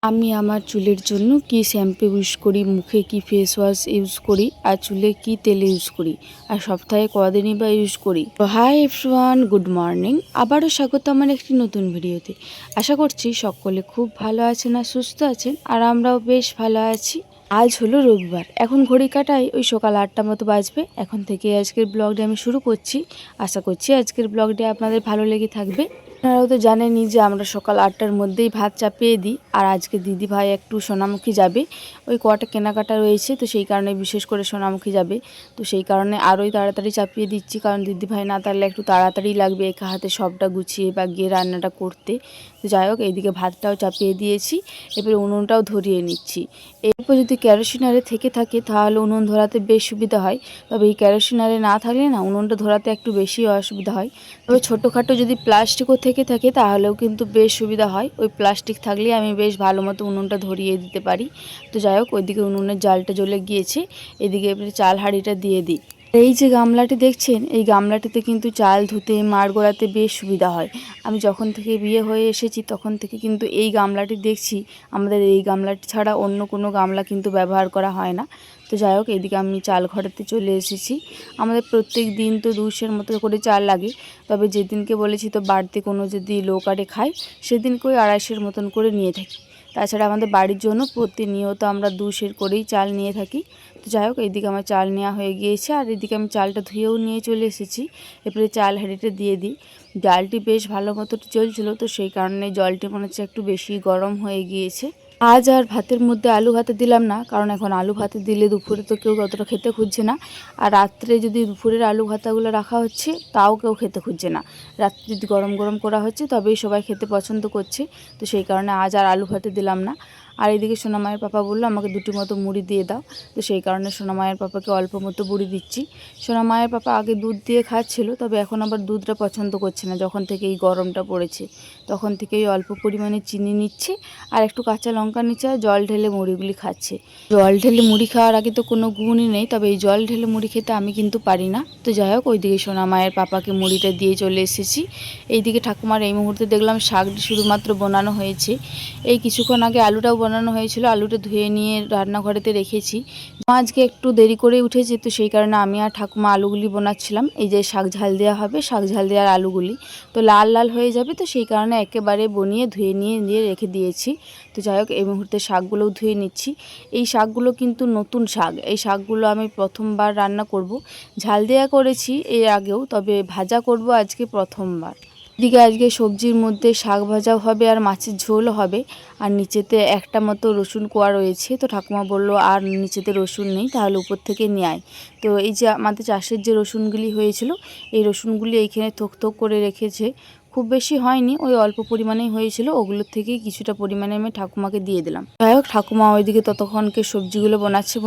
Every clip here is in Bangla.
আমি আমার চুলের জন্য কি শ্যাম্পু ইউজ করি, মুখে কি ফেস ওয়াশ ইউজ করি, আর চুলে কি তেল ইউজ করি, আর সপ্তাহে কদিনই বা ইউজ করি। তো হাই এভরিওয়ান, গুড মর্নিং। আবারও স্বাগত আমার একটি নতুন ভিডিওতে। আশা করছি সকলে খুব ভালো আছেন আর সুস্থ আছেন, আর আমরাও বেশ ভালো আছি। আজ হলো রবিবার, এখন ঘড়ি কাটাই ওই সকাল 8টার মতো বাজবে। এখন থেকে আজকের ব্লগটি আমি শুরু করছি। আশা করছি আজকের ব্লগটি আপনাদের ভালো লেগে থাকবে। আপনারাও তো জানেনই যে আমরা সকাল 8টার মধ্যেই ভাত চাপিয়ে দিই। আর আজকে দিদি ভাই একটু সোনামুখী যাবে, ওই কটা কেনাকাটা রয়েছে, তো সেই কারণে বিশেষ করে সোনামুখী যাবে। তো সেই কারণে আরোই তাড়াতাড়ি চাপিয়ে দিচ্ছি, কারণ দিদি ভাই না তাহলে একটু তাড়াতাড়ি লাগবে একা হাতে সবটা গুছিয়ে বা গিয়ে রান্নাটা করতে। তো যাই হোক, এইদিকে ভাতটাও চাপিয়ে দিয়েছি, এবারে উনুনটাও ধরিয়ে নিচ্ছি। এরপর যদি কেরোসিনারে থেকে থাকে তাহলে উনুন ধরাতে বেশ সুবিধা হয়, তবে এই কেরোসিনারে না থাকলে না উনুনটা ধরাতে একটু বেশি অসুবিধা হয়। তবে ছোটোখাটো যদি প্লাস্টিকও থেকে থাকে তাহলেও কিন্তু বেশ সুবিধা হয়, ওই প্লাস্টিক থাকলে আমি বেশ ভালো মতো উনুনটা ধরিয়ে দিতে পারি। তো যাই হোক, ওইদিকে উনুনের জালটা জ্বলে গিয়েছে, এদিকে এবারে চাল হাঁড়িটা দিয়ে দিই। এই যে গামলাটি দেখছেন, এই গামলাটিতে কিন্তু চাল ধুতে মাড় গোড়াতে বেশ সুবিধা হয়। আমি যখন থেকে বিয়ে হয়ে এসেছি তখন থেকে কিন্তু এই গামলাটি দেখছি, আমাদের এই গামলাটি ছাড়া অন্য কোনো গামলা কিন্তু ব্যবহার করা হয় না। তো যাই হোক, এদিকে আমি চাল ঘরেতে চলে এসেছি। আমাদের প্রত্যেক দিন তো 200 মতো করে চাল লাগে, তবে যেদিনকে বলেছি তো বাড়তি কোনো যদি লোক আরে খায় সেদিনকে ওই 250 মতন করে নিয়ে থাকি। তাছাড়া আমাদের বাড়ির জন্য প্রতিনিয়ত আমরা 200 করেই চাল নিয়ে থাকি। তো যাই হোক, এইদিকে আমার চাল নেওয়া হয়ে গিয়েছে, আর এদিকে আমি চালটা ধুয়েও নিয়ে চলে এসেছি। এরপরে চাল হাঁড়িটা দিয়ে দিই। ডালটি বেশ ভালো মতো চলছিল, তো সেই কারণে জলটি মনে হচ্ছে একটু বেশি গরম হয়ে গিয়েছে। আজ আর ভাতের মধ্যে আলু ভাতে দিলাম না, কারণ এখন আলু ভাতে দিলে দুপুরে তো কেউ অতটা খেতে খুঁজছে না। আর রাত্রে যদি দুপুরের আলু ভাতাগুলো রাখা হচ্ছে তাও কেউ খেতে খুঁজছে না। রাত্রে যদি গরম গরম করা হচ্ছে তবেই সবাই খেতে পছন্দ করছে। তো সেই কারণে আজ আর আলু ভাতে দিলাম না। আর এদিকে সোনামায়ের পাপা বললো আমাকে 2টি মতো মুড়ি দিয়ে দাও। তো সেই কারণে সোনামায়ের পাপাকে অল্প মতো মুড়ি দিচ্ছি। সোনামায়ের পাপা আগে দুধ দিয়ে খাচ্ছিল, তবে এখন আবার দুধটা পছন্দ করছে না। যখন থেকে এই গরমটা পড়েছে তখন থেকেই অল্প পরিমাণে চিনি নিচ্ছে, আর একটু কাঁচা লঙ্কা নিচ্ছে, আর জল ঢেলে মুড়িগুলি খাচ্ছে। জল ঢেলে মুড়ি খাওয়ার আগে তো কোনো গুণই নেই, তবে এই জল ঢেলে মুড়ি খেতে আমি কিন্তু পারি না। তো যাই হোক, ওইদিকে সোনামায়ের পাপাকে মুড়িটা দিয়ে চলে এসেছি। এইদিকে ঠাকুমার এই মুহূর্তে দেখলাম শাকটি শুধুমাত্র বানানো হয়েছে। এই কিছুক্ষণ আগে আলুটাও বানানো হয়েছিল, আলুটা ধুয়ে নিয়ে রান্নাঘরেতে রেখেছি। আজকে একটু দেরি করে উঠেছি, তো সেই কারণে আমি আর ঠাকুমা আলুগুলি বানাচ্ছিলাম। এই যে শাক ঝাল দেওয়া হবে, শাক ঝাল দেওয়ার আলুগুলি তো লাল লাল হয়ে যাবে, তো সেই কারণে একেবারে বনিয়ে ধুয়ে নিয়ে রেখে দিয়েছি। তো যাই হোক, এই মুহূর্তে শাকগুলোও ধুয়ে নিচ্ছি। এই শাকগুলো কিন্তু নতুন শাক, এই শাকগুলো আমি প্রথমবার রান্না করব। ঝাল দেওয়া করেছি এর আগেও, তবে ভাজা করব আজকে প্রথমবার। এদিকে আজকে সবজির মধ্যে শাক ভাজাও হবে আর মাছের ঝোলও হবে। আর নিচেতে একটা মতো রসুন কোয়া রয়েছে, তো ঠাকুমা বলল আর নিচেতে রসুন নেই, তাহলে উপর থেকে নিয়ে আয়। তো এই যে আমাদের চাষের যে রসুনগুলি হয়েছিল, এই রসুনগুলি এইখানে থোক থোক করে রেখেছে। খুব বেশি হয়নি, ওই অল্প পরিমাণেই হয়েছিল, ওগুলোর থেকেই কিছুটা পরিমাণে আমি ঠাকুমাকে দিয়ে দিলাম। যাই হোক, ঠাকুমা ওইদিকে ততক্ষণকে সবজিগুলো বানাচ্ছে।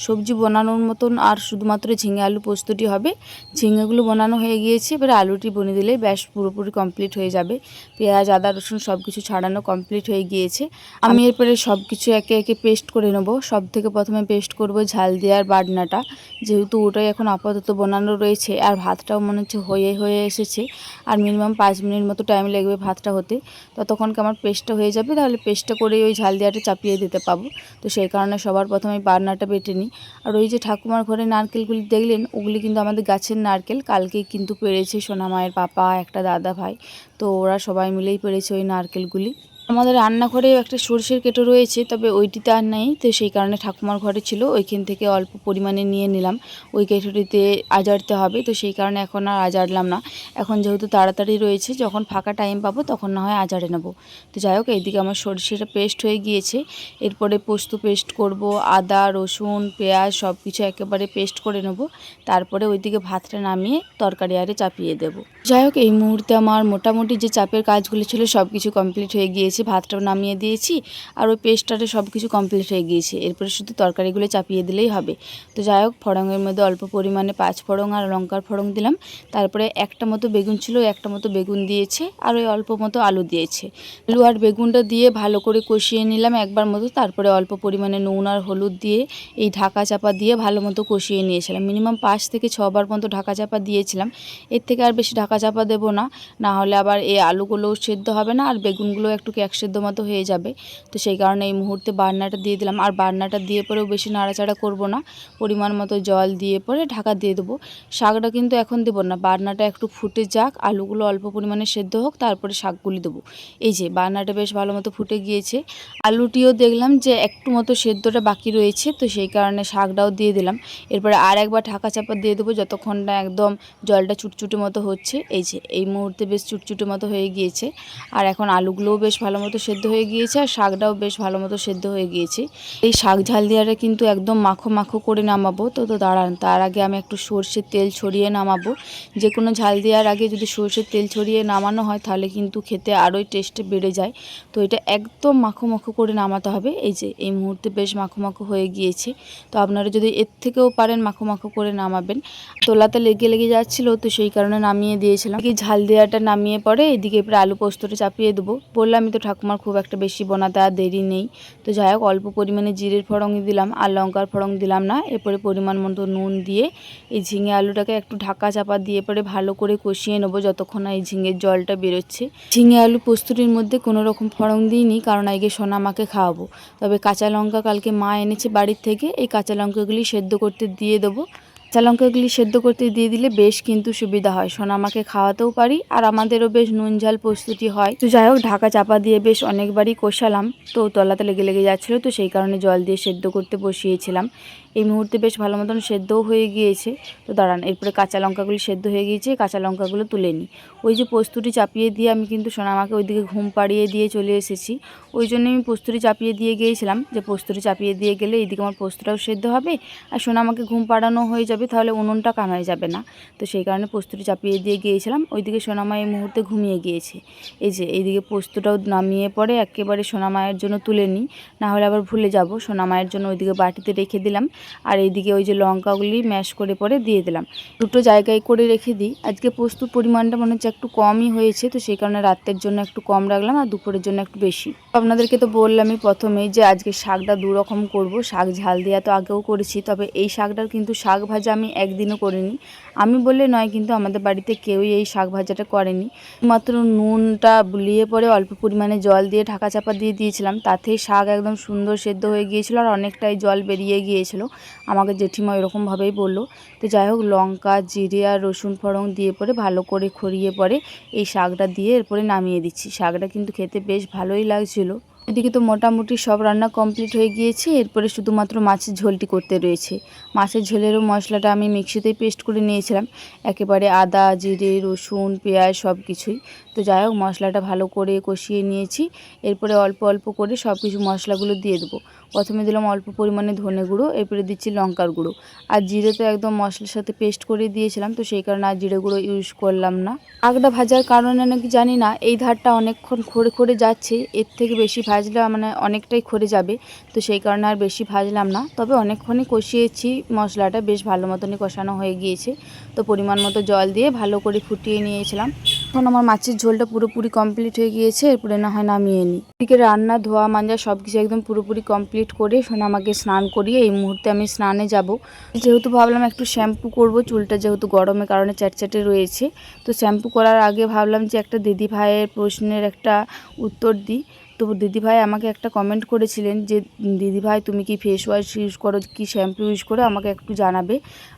সবজি বানানোর মতন আর শুধুমাত্র ঝিঙে আলু পোস্তটি হবে। ঝিঙেগুলো বানানো হয়ে গিয়েছে, এবারে আলুটি বনে দিলেই ব্যাস পুরোপুরি কমপ্লিট হয়ে যাবে। পেঁয়াজ আদা রসুন সব কিছু ছাড়ানো কমপ্লিট হয়ে গিয়েছে। আমি এরপরে সব কিছু একে একে পেস্ট করে নেব। সব থেকে প্রথমে পেস্ট করব ঝাল দেওয়ার বাটনাটা, যেহেতু ওটাই এখন আপাতত বানানো রয়েছে। আর ভাতটাও মনে হচ্ছে হয়ে এসেছে, আর মিনিমাম 5 মিনিট মতো টাইম লাগবে ভাতটা হতে। ততক্ষণকে আমার পেস্টটা হয়ে যাবে, তাহলে পেস্টটা করে ওই ঝাল দেওয়াটা চাপিয়ে দিতে পাবো। তো সেই কারণে সবার প্রথমে বাটনাটা বেটে নিই। আর ওই যে ঠাকুমার ঘরে নারকেলগুলি দেখলেন, ওগুলি কিন্তু আমাদের গাছের নারকেল। কালকেই কিন্তু পেড়েছে সোনামায়ের পাপা, একটা দাদা ভাই, তো ওরা সবাই মিলেই পেড়েছে ওই নারকেলগুলি। আমাদের রান্নাঘরেও একটা সরষের কেটো রয়েছে, তবে ওইটিতে আর নেই, তো সেই কারণে ঠাকুমার ঘরে ছিল, ওইখান থেকে অল্প পরিমাণে নিয়ে নিলাম। ওই কেটোটিতে আজারতে হবে, তো সেই কারণে এখন আর আজারলাম না। এখন যেহেতু তাড়াতাড়ি রয়েছে, যখন ফাঁকা টাইম পাবো তখন না হয় আজারে নেব। তো যাই হোক, এইদিকে আমার সরষেটা পেস্ট হয়ে গিয়েছে। এরপরে পোস্ত পেস্ট করব, আদা রসুন পেঁয়াজ সব কিছু একেবারে পেস্ট করে নেব। তারপরে ওইদিকে ভাতটা নামিয়ে তরকারি আরে চাপিয়ে দেব। যাই হোক, এই মুহূর্তে আমার মোটামুটি যে চাপের কাজগুলো ছিল সব কিছু কমপ্লিট হয়ে গিয়েছে। ভাতটাও নামিয়ে দিয়েছি, আর ওই পেস্টটারে সব কিছু কমপ্লিট হয়ে গিয়েছে। এরপরে শুধু তরকারিগুলো চাপিয়ে দিলেই হবে। তো যাই হোক, ফড়ঙের মধ্যে অল্প পরিমাণে 5 ফোড়ন আর লঙ্কার ফোড়ন দিলাম। তারপরে একটা মতো বেগুন ছিল, একটা মতো বেগুন দিয়েছে, আর ওই অল্প মতো আলু দিয়েছে। আলু আর বেগুনটা দিয়ে ভালো করে কষিয়ে নিলাম একবার মতো। তারপরে অল্প পরিমাণে নুন আর হলুদ দিয়ে এই ঢাকা চাপা দিয়ে ভালো মতো কষিয়ে নিয়েছিলাম। মিনিমাম 5 থেকে 6 বার মতো ঢাকা চাপা দিয়েছিলাম। এর থেকে আর বেশি ঢাকা চাপা দেবো না, না হলে আবার এই আলুগুলোও সেদ্ধ হবে না, আর বেগুনগুলো একটু এক সেদ্ধ মতো হয়ে যাবে। তো সেই কারণে এই মুহূর্তে বাটনাটা দিয়ে দিলাম। আর বাটনাটা দিয়ে পরেও বেশি নাড়াচাড়া করব না, পরিমাণ মতো জল দিয়ে পরে ঢাকা দিয়ে দেবো। শাকটা কিন্তু এখন দেবো না, বাটনাটা একটু ফুটে যাক, আলুগুলো অল্প পরিমাণে সেদ্ধ হোক, তারপরে শাকগুলি দেবো। এই যে বাটনাটা বেশ ভালো মতো ফুটে গিয়েছে, আলুটিও দেখলাম যে একটু মতো সেদ্ধটা বাকি রয়েছে, তো সেই কারণে শাকটাও দিয়ে দিলাম। এরপরে আর একবার ঢাকা চাপা দিয়ে দেবো যতক্ষণ না একদম জলটা চুটচুটে মতো হচ্ছে। এই যে এই মুহূর্তে বেশ চুটচুটে মতো হয়ে গিয়েছে, আর এখন আলুগুলোও বেশ ভালো মতো সেদ্ধ হয়ে গিয়েছে, আর শাকটাও বেশ ভালো মতো সেদ্ধ হয়ে গিয়েছে। এই শাক ঝাল দেওয়াটা কিন্তু একদম মাখো মাখো করে নামাবো। তো দাঁড়ান, তার আগে আমি একটু সর্ষের তেল ছড়িয়ে নামাবো। যে কোনো ঝাল দেওয়ার আগে যদি সর্ষের তেল ছড়িয়ে নামানো হয় তাহলে কিন্তু খেতে আরোই টেস্টে বেড়ে যায়। তো এটা একদম মাখো মাখো করে নামাতে হবে। এই যে এই মুহূর্তে বেশ মাখো মাখো হয়ে গিয়েছে। তো আপনারা যদি এর থেকেও পারেন মাখো মাখো করে নামাবেন। তোলাতে লেগে লেগে যাচ্ছিলো, তো সেই কারণে নামিয়ে দিয়েছিলাম। এই ঝাল দেওয়াটা নামিয়ে পরে এদিকে এবারে আলু পোস্তটা চাপিয়ে দেবো। বললামই তো ঠাকুমার খুব একটা বেশি বানাতে আর দেরি নেই। তো যাই হোক, অল্প পরিমাণে জিরের ফোড়ন দিলাম আর লঙ্কার ফোড়ন দিলাম না। এরপরে পরিমাণ মতো নুন দিয়ে এই ঝিঙে আলুটাকে একটু ঢাকা চাপা দিয়ে পরে ভালো করে কষিয়ে নেবো যতক্ষণ না এই ঝিঙের জলটা বেরোচ্ছে। ঝিঙে আলু পোস্তটির মধ্যে কোনো রকম ফোড়ন দিইনি, কারণ আগে সোনামাকে খাওয়াবো। তবে কাঁচা লঙ্কা কালকে মা এনেছে বাড়ির থেকে, এই কাঁচা লঙ্কাগুলি সেদ্ধ করতে দিয়ে দেবো। কাঁচা লঙ্কাগুলি সেদ্ধ করতে দিয়ে দিলে বেশ কিন্তু সুবিধা হয়, সোনামাকে খাওয়াতেও পারি আর আমাদেরও বেশ নুন ঝাল প্রস্তুতি হয়। তো যাই হোক, ঢাকা চাপা দিয়ে বেশ অনেকবারই কষালাম, তো তলাতে লেগে লেগে যাচ্ছিলো, তো সেই কারণে জল দিয়ে সেদ্ধ করতে বসিয়েছিলাম। এই মুহূর্তে বেশ ভালো মতন সেদ্ধও হয়ে গিয়েছে। তো দাঁড়ান, এরপরে কাঁচা লঙ্কাগুলি সেদ্ধ হয়ে গিয়েছে, কাঁচা লঙ্কাগুলো তুলে নিই। ওই যে পোস্তটি চাপিয়ে দিয়ে আমি কিন্তু সোনামাকে ওইদিকে ঘুম পাড়িয়ে দিয়ে চলে এসেছি। ওই জন্য আমি পোস্তটি চাপিয়ে দিয়ে গিয়েছিলাম, যে পোস্তটি চাপিয়ে দিয়ে গেলে এইদিকে আমার পোস্তটাও সেদ্ধ হবে আর সোনামাকে ঘুম পাড়ানো হয়ে যাবে, তাহলে উনুনটা কামাই যাবে না। তো সেই কারণে পোস্তটি চাপিয়ে দিয়ে গিয়েছিলাম। ওইদিকে সোনামা এই মুহূর্তে ঘুমিয়ে গিয়েছে। এই যে এইদিকে পোস্তটাও নামিয়ে পরে একেবারে সোনামায়ের জন্য তুলে নিই, না হলে আবার ভুলে যাব। সোনামায়ের জন্য ওইদিকে বাটিতে রেখে দিলাম, আর এইদিকে ওই যে লঙ্কাগুলি ম্যাশ করে পরে দিয়ে দিলাম। দুটো জায়গায় করে রেখে দিই। আজকে পোস্তর পরিমাণটা মনে হচ্ছে একটু কমই হয়েছে, তো সেই কারণে রাতের জন্য একটু কম রাখলাম আর দুপুরের জন্য একটু বেশি। আপনাদেরকে তো বললামই প্রথমেই যে আজকে শাকটা দুরকম করব। শাক ঝাল দেওয়া তো আগেও করেছি, তবে এই শাকটার কিন্তু শাক ভাজা আমি একদিনও করিনি। আমি বললে নয়, কিন্তু আমাদের বাড়িতে কেউই এই শাক ভাজাটা করেনি। মাত্র নুনটা বুলিয়ে পরে অল্প পরিমাণে জল দিয়ে ঢাকা চাপা দিয়ে দিয়েছিলাম, তাতেই শাক একদম সুন্দর সেদ্ধ হয়ে গিয়েছিল আর অনেকটাই জল বেরিয়ে গিয়েছিল। আমাকে জেঠিমা এরকমভাবেই বললো। তো যাই হোক, লঙ্কা জিরে আর রসুন ফোড়ন দিয়ে পরে ভালো করে খড়িয়ে পরে এই শাকটা দিয়ে এরপরে নামিয়ে দিচ্ছি। শাকটা কিন্তু খেতে বেশ ভালোই লাগছিল। এদিকে তো মোটামুটি সব রান্না কমপ্লিট হয়ে গিয়েছে, এরপরে শুধুমাত্র মাছের ঝোলটি করতে রয়েছে। মাছের ঝোলেরও মশলাটা আমি মিক্সিতেই পেস্ট করে নিয়েছিলাম, একেবারে আদা জিরে রসুন পেঁয়াজ সব কিছুই। তো যাই হোক, মশলাটা ভালো করে কষিয়ে নিয়েছি। এরপরে অল্প অল্প করে সব কিছু মশলাগুলো দিয়ে দেবো। প্রথমে দিলাম অল্প পরিমাণে ধনে গুঁড়ো, এরপরে দিচ্ছি লঙ্কার গুঁড়ো, আর জিরে তো একদম মশলার সাথে পেস্ট করে দিয়েছিলাম, তো সেই কারণে আর জিরে গুঁড়ো ইউজ করলাম না। শাকটা ভাজার কারণে নাকি জানি না এই ধারটা অনেকক্ষণ খড়ে খড়ে যাচ্ছে, এর থেকে বেশি ভাজলে মানে অনেকটাই খড়ে যাবে, তো সেই কারণে আর বেশি ভাজলাম না। তবে অনেকক্ষণই কষিয়েছি, মশলাটা বেশ ভালো মতনই কষানো হয়ে গিয়েছে। তো পরিমাণ মতো জল দিয়ে ভালো করে ফুটিয়ে নিয়েছিলাম। এখন আমার মাছের ঝোলটা পুরোপুরি কমপ্লিট হয়ে গিয়েছে, এরপরে না হয় নামিয়ে নিই। এদিকে রান্না ধোয়া মাজা সব কিছু একদম পুরোপুরি কমপ্লিট করে সোনামাকে স্নান করিয়ে এই মুহূর্তে আমি স্নানে যাব। যেহেতু ভাবলাম একটু শ্যাম্পু করব, চুলটা যেহেতু গরমের কারণে চ্যাটচ্যাটে রয়েছে, তো শ্যাম্পু করার আগে ভাবলাম যে একটা দিদি ভাইয়ের প্রশ্নের একটা উত্তর দিই। তো দিদিভাই আমাকে একটা কমেন্ট করেছিলেন যে দিদিভাই তুমি কি ফেস ওয়াশ ইউজ করো, কি শ্যাম্পু ইউজ করো, আমাকে একটু জানাবে,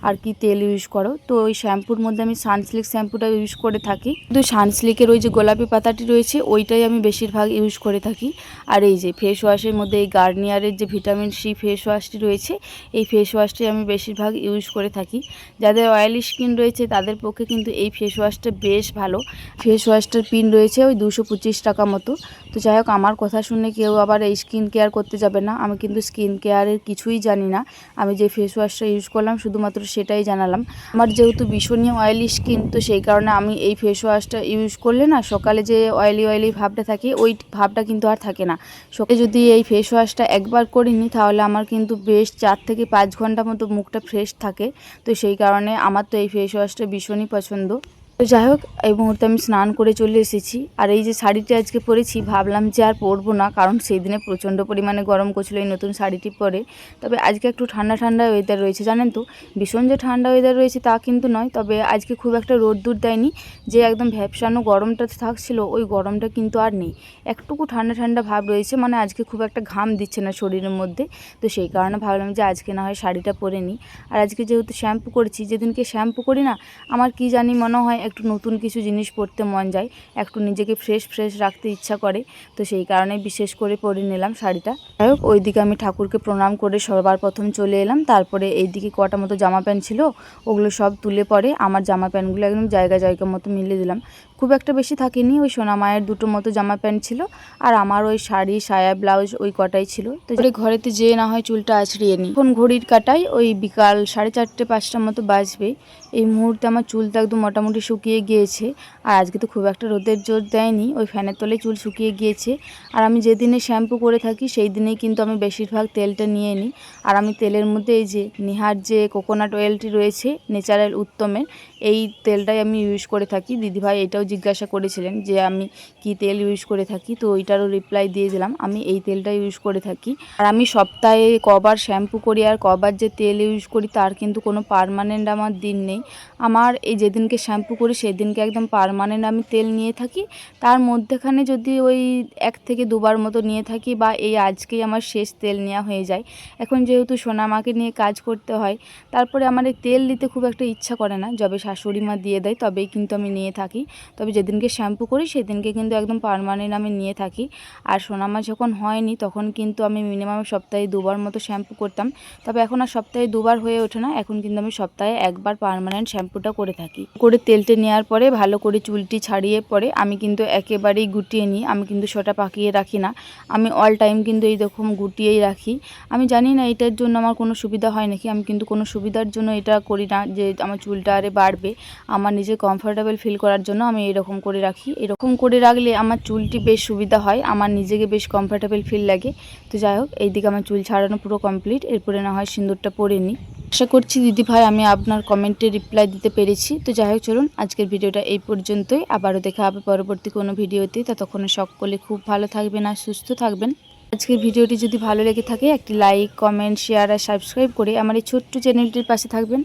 আর কি তেল ইউজ করো। তো ওই শ্যাম্পুর মধ্যে আমি সানসিল্ক শ্যাম্পুটা ইউজ করে থাকি, কিন্তু সানসিল্কের ওই যে গোলাপি পাতাটি রয়েছে ওইটাই আমি বেশিরভাগ ইউজ করে থাকি। আর এই যে ফেস ওয়াশের মধ্যে এই গার্নিয়ারের যে ভিটামিন সি ফেস ওয়াশটি রয়েছে, এই ফেস ওয়াশটি আমি বেশিরভাগ ইউজ করে থাকি। যাদের অয়েলি স্কিন রয়েছে তাদের পক্ষে কিন্তু এই ফেস ওয়াশটা বেশ ভালো। ফেস ওয়াশটার পিন রয়েছে ওই 225 টাকা মতো। তো যাই হোক, আমার কথা শুনে কেউ আবার এই স্কিন কেয়ার করতে যাবে না। আমি কিন্তু স্কিন কেয়ারের কিছুই জানি না, আমি যে ফেস ওয়াশটা ইউজ করলাম শুধুমাত্র সেটাই জানালাম। আমার যেহেতু ভীষণই অয়েলি স্কিন, তো সেই কারণে আমি এই ফেস ওয়াশটা ইউজ করলে না সকালে যে অয়েলি অয়েলি ভাবটা থাকে ওই ভাবটা কিন্তু আর থাকে না। সকালে যদি এই ফেস ওয়াশটা একবার করিনি তাহলে আমার কিন্তু বেশ 4 থেকে 5 ঘন্টা মতো মুখটা ফ্রেশ থাকে। তো সেই কারণে আমার তো এই ফেস ওয়াশটা ভীষণই পছন্দ। তো যাই হোক, এই মুহূর্তে আমি স্নান করে চলে এসেছি। আর এই যে শাড়িটি আজকে পরেছি, ভাবলাম যে আর পরবো না, কারণ সেই দিনে প্রচণ্ড পরিমাণে গরম করছিল এই নতুন শাড়িটি পরে। তবে আজকে একটু ঠান্ডা ঠান্ডা ওয়েদার রয়েছে, জানেন তো, ভীষণ যে ঠান্ডা ওয়েদার রয়েছে তা কিন্তু নয়। তবে আজকে খুব একটা রোদ্দুর দেয়নি, যে একদম ভ্যাপসানো গরমটা থাকছিল ওই গরমটা কিন্তু আর নেই। একটুকু ঠান্ডা ঠান্ডা ভাব রয়েছে, মানে আজকে খুব একটা ঘাম দিচ্ছে না শরীরের মধ্যে। তো সেই কারণে ভাবলাম যে আজকে না হয় শাড়িটা পরে নিই। আর আজকে যেহেতু শ্যাম্পু করেছি, যেদিনকে শ্যাম্পু করি না, আমার কি জানি মনে হয় একটু নতুন কিছু জিনিস পরতে মন যায়, একটু নিজেকে ফ্রেশ ফ্রেশ রাখতে ইচ্ছা করে। তো সেই কারণে বিশেষ করে পরে নিলাম শাড়িটা। যাই হোক, ওইদিকে আমি ঠাকুরকে প্রণাম করে সবার প্রথম চলে এলাম। তারপরে এইদিকে কটা মতো জামা প্যান্ট ছিল, ওগুলো সব তুলে পরে আমার জামা প্যান্টগুলো একদম জায়গা জায়গা মতো মিলিয়ে দিলাম। খুব একটা বেশি থাকেনি, ওই সোনা মায়ের দুটো মতো জামা প্যান্ট ছিল, আর আমার ওই শাড়ি সায়া ব্লাউজ ওই কটাই ছিল। তো ঘরেতে যেয়ে না হয় চুলটা আছড়িয়ে নিই। এখন ঘড়ির কাটাই ওই বিকাল 4:30 5টার মতো বাজবে। এই মুহূর্তে আমার চুলটা একদম মোটামুটি শুকিয়ে গিয়েছে। আর আজকে তো খুব একটা রোদের জোর দেয়নি, ওই ফ্যানের তলে চুল শুকিয়ে গিয়েছে। আর আমি যেদিনে শ্যাম্পু করে থাকি সেই দিনেই কিন্তু আমি বেশিরভাগ তেলটা নিয়ে নিই। আর আমি তেলের মধ্যে এই যে নিহার যে কোকোনাট অয়েলটি রয়েছে ন্যাচারাল উত্তমের, এই তেলটাই আমি ইউজ করে থাকি। দিদিভাই এটাও জিজ্ঞাসা করেছিলেন যে আমি কি তেল ইউজ করে থাকি, তো ওইটারও রিপ্লাই দিয়ে দিলাম, আমি এই তেলটা ইউজ করে থাকি। আর আমি সপ্তাহে কবার শ্যাম্পু করি আর কবার যে তেল ইউজ করি তার কিন্তু কোনো পার্মানেন্ট আমার দিন নেই। আমার এই যেদিনকে শ্যাম্পু করি সেদিনকে একদম পার্মানেন্ট আমি তেল নিয়ে থাকি। তার মধ্যেখানে যদি ওই 1 থেকে 2বার মতো নিয়ে থাকি, বা এই আজকেই আমার শেষ তেল নেওয়া হয়ে যায়। এখন যেহেতু সোনামাকে নিয়ে কাজ করতে হয়, তারপরে আমার এই তেল দিতে খুব একটা ইচ্ছা করে না, যবে শাশুড়ি মা দিয়ে দেয় তবেই কিন্তু আমি নিয়ে থাকি। তবে যেদিনকে শ্যাম্পু করি সেদিনকে কিন্তু একদম পার্মানেন্ট আমি নিয়ে থাকি। আর সোনামা যখন হয়নি তখন কিন্তু আমি মিনিমাম সপ্তাহে 2বার মতো শ্যাম্পু করতাম। তবে এখন আর সপ্তাহে 2বার হয়ে ওঠে না, এখন কিন্তু আমি সপ্তাহে 1বার পার্মানেন্ট শ্যাম্পুটা করে থাকি। করে তেলটা নেওয়ার পরে ভালো করে চুলটি ছাড়িয়ে পরে আমি কিন্তু একেবারেই গুটিয়ে নিই, আমি কিন্তু সেটা পাকিয়ে রাখি না। আমি অল টাইম কিন্তু এইরকম গুটিয়েই রাখি। আমি জানি না এটার জন্য আমার কোনো সুবিধা হয় নাকি, আমি কিন্তু কোনো সুবিধার জন্য এটা করি না যে আমার চুলটা আরে বাড়বে। আমার নিজে কমফোর্টেবল ফিল করার জন্য আমি এরকম করে রাখি। এরকম করে রাখলে আমার চুলটি বেশ সুবিধা হয়, আমার নিজেকে বেশ কমফোর্টেবল ফিল লাগে। তো যাই হোক, এইদিকে আমার চুল ছাড়ানো পুরো কমপ্লিট, এরপরে না হয় সিঁদুরটা পরে নিই। আশা করছি দিদিভাই আমি আপনার কমেন্টে রিপ্লাই দিতে পেরেছি। তো যাই হোক, চলুন আজকের ভিডিওটা এই পর্যন্তই, আবারও দেখা হবে পরবর্তী কোনো ভিডিওতে। ততক্ষণে সকলে খুব ভালো থাকবেন আর সুস্থ থাকবেন। আজকের ভিডিওটি যদি ভালো লেগে থাকে একটি লাইক, কমেন্ট, শেয়ার আর সাবস্ক্রাইব করে আমার এই ছোট্ট চ্যানেলটির পাশে থাকবেন।